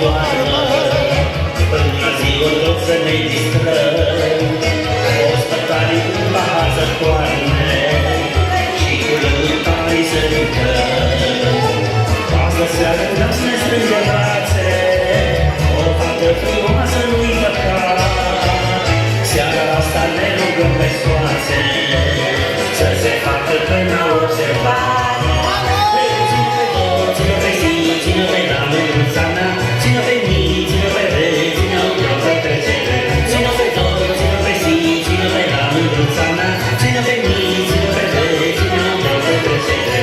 doarmă, până ziua tot să ne distrăm. Ospătarii cu pahar să toarne și cu lăutarii să ridăm. Astă seară vreau să ne strângem brațe, o fată frumoasă nu-i păcat. Seara asta ne rugăm pe soațe să se facă că n-au observat. Ține pe zi, ține pe la mândruța mea, ține pe mii, ține pe rei, ține-o eu pe trecere. Ține pe tot, ține pe zi, ține pe la mândruța mea, ține pe mii, ține pe rei, ține-o eu pe trecere.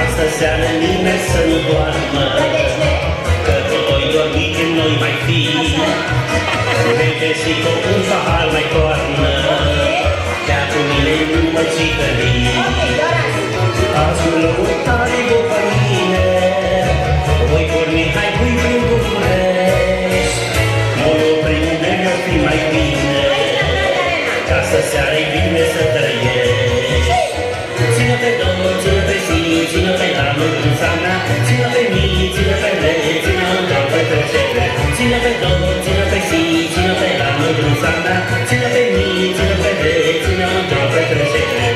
Astă seară nimeni să nu doarmă, că tot oi dormi când noi mai fi. Vei găsi tot un pahar mai toarnă, chiar cu mine nu mă țicări. Azi cu lăutarii după mine, voi porni, hai pui prin București. Noi oprim unde mi-o fi mai bine, ca să seara-i bine să trăiești. Ține pe două, ține pe zi, ține pe la mândruța mea, ține pe mii, ține pe lei, ține-o doar pe trecere. Ține pe două, ține pe zi, ține pe la mândruța mea, ține pe mii, ține pe lei, ține-o doar pe trecere.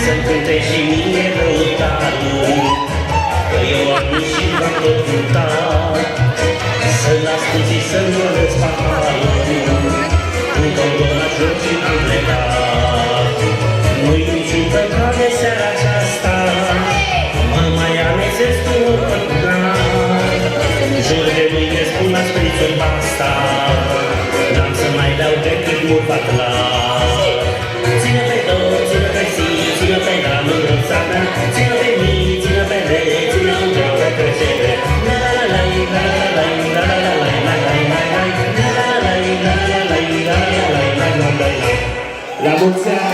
Să-mi cânte și mie lăutarul, că eu am și v-am tot cântat. Să-l ascult și să-mi arăți paharul, cu Dona George am plecat. Nu-i niciun păcat de seara aceasta, mă mai amezesc cu o păcat. Jur de mâine spun la sprițul basta, n-am să mai beau decât mult patlat. Ține pe două, ține pe zi, ține pe la mândruța mea, ține pe mii, ține pe lei, ține-o doar pe trecere. La mulți ani!